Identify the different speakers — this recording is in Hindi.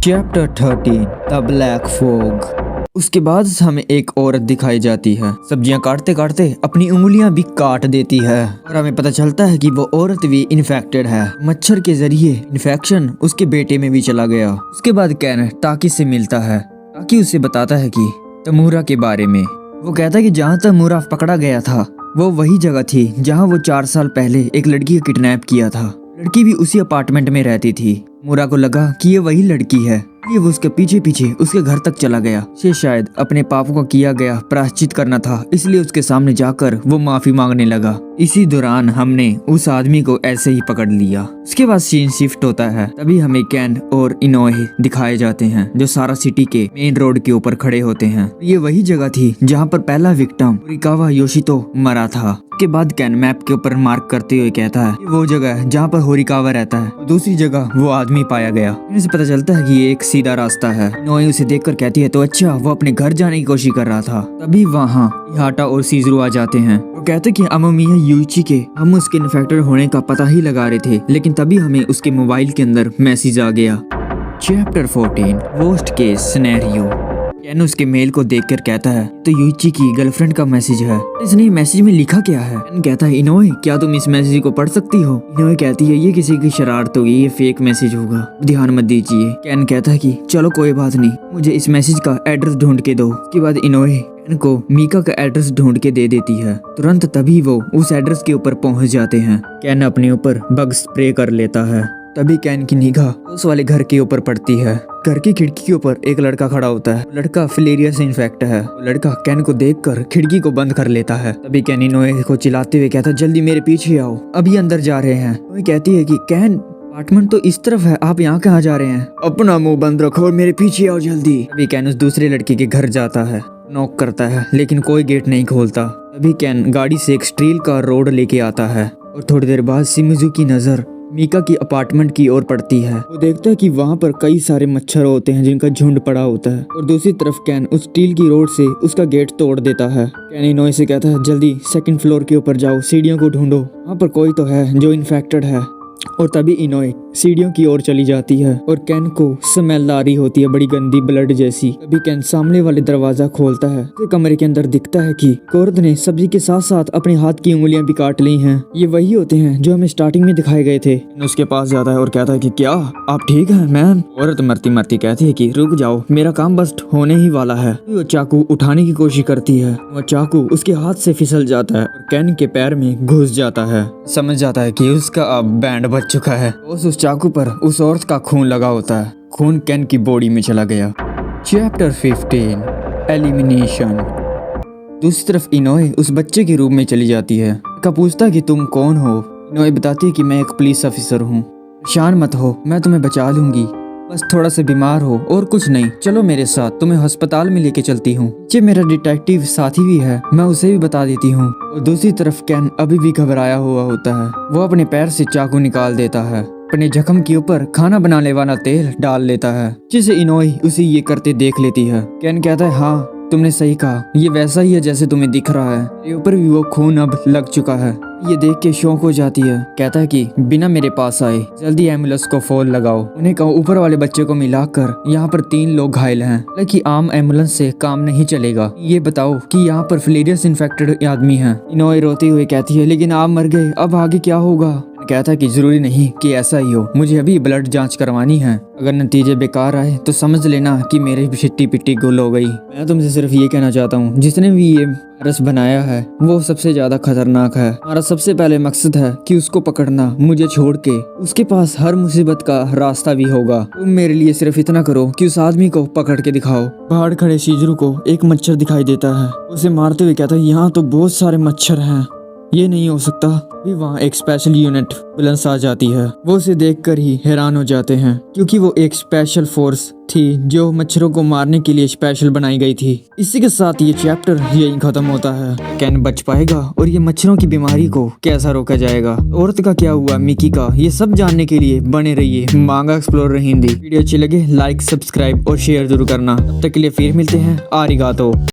Speaker 1: Chapter 13 the black fog. उसके बाद हमें एक औरत दिखाई जाती है। सब्जियां काटते काटते अपनी उंगलियां भी काट देती है और हमें पता चलता है कि वो औरत भी इन्फेक्टेड है। मच्छर के जरिए इन्फेक्शन उसके बेटे में भी चला गया। उसके बाद कैन टाकी से मिलता है। टाकी उसे बताता है कि तमूरा के बारे में। वो कहता है कि जहाँ तमूरा पकड़ा गया था वो वही जगह थी जहाँ वो 4 साल पहले एक लड़की को किडनैप किया था। लड़की भी उसी अपार्टमेंट में रहती थी। मूरा को लगा कि ये वही लड़की है। ये वो उसके पीछे पीछे उसके घर तक चला गया। ये शायद अपने पापों का किया गया प्रायश्चित करना था, इसलिए उसके सामने जाकर वो माफी मांगने लगा। इसी दौरान हमने उस आदमी को ऐसे ही पकड़ लिया। उसके बाद सीन शिफ्ट होता है। तभी हमें कैन और इनोहे दिखाए जाते हैं जो सारा सिटी के मेन रोड के ऊपर खड़े होते हैं। ये वही जगह थी जहाँ पर पहला विक्टिम होरिकावा योशितो मरा था। के बाद कैन मैप के ऊपर मार्क करते हुए कहता है ये वो जगह है जहाँ पर होरिकावा रहता है। दूसरी जगह वो आदमी पाया गया। इनसे पता चलता है कि ये एक सीधा रास्ता है। नोए उसे देखकर कहती है तो अच्छा वो अपने घर जाने की कोशिश कर रहा था। तभी वहाँ हाटा और सीजरू आ जाते हैं। वो कहते कि अमोमिया यूची के हम उसके इन्फेक्टेड होने का पता ही लगा रहे थे, लेकिन तभी हमें उसके मोबाइल के अंदर मैसेज आ गया। Chapter 14 worst case scenario. Can उसके मेल को देखकर कहता है तो यूची की गर्लफ्रेंड का मैसेज है। इसने मैसेज में लिखा क्या है? कैन कहता है इनोए क्या तुम इस मैसेज को पढ़ सकती हो? इनोए कहती है ये किसी की शरारत होगी, ये फेक मैसेज होगा, ध्यान मत दीजिए। कैन कहता है कि चलो कोई बात नहीं, मुझे इस मैसेज का एड्रेस ढूंढ के दो। उसके बाद इनोए कैन को मीका का एड्रेस ढूंढ के दे देती है। तुरंत तभी वो उस एड्रेस के ऊपर पहुंच जाते हैं। कैन अपने ऊपर बग स्प्रे कर लेता है। तभी कैन की निगाह उस वाले घर के ऊपर पड़ती है। घर की खिड़की के ऊपर एक लड़का खड़ा होता है। लड़का फिलेरिया से इन्फेक्ट है। लड़का कैन को देखकर खिड़की को बंद कर लेता है। तभी कैन इनोए को चिल्लाते हुए कहता है जल्दी मेरे पीछे आओ, अभी अंदर जा रहे हैं। वो कहती है कि कैन अपार्टमेंट तो इस तरफ है, आप यहाँ कहाँ जा रहे हैं? अपना मुंह बंद रखो और मेरे पीछे आओ जल्दी। तभी कैन उस दूसरे लड़के के घर जाता है, नॉक करता है लेकिन कोई गेट नहीं खोलता। तभी कैन गाड़ी से एक स्टील का रोड लेके आता है और थोड़ी देर बाद शिमिजू की नजर मीका की अपार्टमेंट की ओर पड़ती है। वो देखता है कि वहाँ पर कई सारे मच्छर होते हैं जिनका झुंड पड़ा होता है और दूसरी तरफ कैन उस स्टील की रोड से उसका गेट तोड़ देता है। कैन इनोए से कहता है जल्दी सेकंड फ्लोर के ऊपर जाओ, सीढ़ियों को ढूंढो, वहाँ पर कोई तो है जो इन्फेक्टेड है। और तभी इनोए सीढ़ियों की ओर चली जाती है और कैन को स्मेल आ रही होती है बड़ी गंदी ब्लड जैसी। तभी कैन सामने वाले दरवाजा खोलता है तो कमरे के अंदर दिखता है कि औरत ने सब्जी के साथ साथ अपने हाथ की उंगलियां भी काट ली हैं। ये वही होते हैं जो हमें स्टार्टिंग में दिखाए गए थे। उसके पास जाता है और कहता है कि क्या आप ठीक हैं मैम? औरत मरती मरती कहती है कि रुक जाओ, मेरा काम बस होने ही वाला है। वो चाकू उठाने की कोशिश करती है। वो चाकू उसके हाथ से फिसल जाता है और कैन के पैर में घुस जाता है। समझ जाता है कि उसका अब बैंड बच चुका है। उस चाकू पर उस औरत का खून लगा होता है। खून कैन की बॉडी में चला गया। Chapter 15 elimination. दूसरी तरफ इनोए उस बच्चे के रूम में चली जाती है। का पूछता है कि तुम कौन हो? इनोए बताती है कि मैं एक पुलिस ऑफिसर हूँ, परेशान मत हो, मैं तुम्हें बचा लूंगी, बस थोड़ा सा बीमार हो और कुछ नहीं, चलो मेरे साथ, तुम्हें अस्पताल में लेके चलती हूँ। ये मेरा डिटेक्टिव साथी भी है, मैं उसे भी बता देती हूँ। और दूसरी तरफ कैन अभी भी घबराया हुआ होता है। वो अपने पैर से चाकू निकाल देता है, अपने जख्म के ऊपर खाना बनाने वाला तेल डाल लेता है, जिसे इनोए उसे ये करते देख लेती है। कैन कहता है हाँ तुमने सही कहा, ये वैसा ही है जैसे तुम्हें दिख रहा है, मेरे ऊपर भी वो खून अब लग चुका है। ये देख के शौक हो जाती है। कहता है कि बिना मेरे पास आए जल्दी एम्बुलेंस को फोन लगाओ। उन्हें कहो ऊपर वाले बच्चे को मिलाकर यहाँ पर 3 लोग घायल हैं, लेकिन आम एम्बुलेंस से काम नहीं चलेगा। ये बताओ कि यहाँ पर फिलेरिया से इन्फेक्टेड आदमी है। इनोए रोते हुए कहती है लेकिन आप मर गए, अब आगे क्या होगा? कहता है कि जरूरी नहीं कि ऐसा ही हो, मुझे अभी ब्लड जांच करवानी है, अगर नतीजे बेकार आए तो समझ लेना कि मेरी छिट्टी पिट्टी गुल हो गई। मैं तुमसे सिर्फ ये कहना चाहता हूँ जिसने भी ये वायरस बनाया है वो सबसे ज्यादा खतरनाक है। हमारा सबसे पहले मकसद है कि उसको पकड़ना, मुझे छोड़ के उसके पास हर मुसीबत का रास्ता भी होगा। तुम मेरे लिए सिर्फ इतना करो कि उस आदमी को पकड़ के दिखाओ। बाहर खड़े शिजुरू को एक मच्छर दिखाई देता है। उसे मारते हुए कहता है यहाँ तो बहुत सारे मच्छर हैं, ये नहीं हो सकता। भी वहाँ एक स्पेशल यूनिट एम्बुलेंस आ जाती है। वो उसे देखकर ही हैरान हो जाते हैं क्योंकि वो एक स्पेशल फोर्स थी जो मच्छरों को मारने के लिए स्पेशल बनाई गई थी। इसी के साथ ये चैप्टर यही खत्म होता है। कैन बच पाएगा और ये मच्छरों की बीमारी को कैसा रोका जाएगा, औरत का क्या हुआ, मिकी का, ये सब जानने के लिए बने रहिए मांगा एक्सप्लोरर हिंदी। वीडियो अच्छी लगे लाइक सब्सक्राइब और शेयर जरूर करना। तब तक के लिए फिर मिलते हैं। आरिगातो।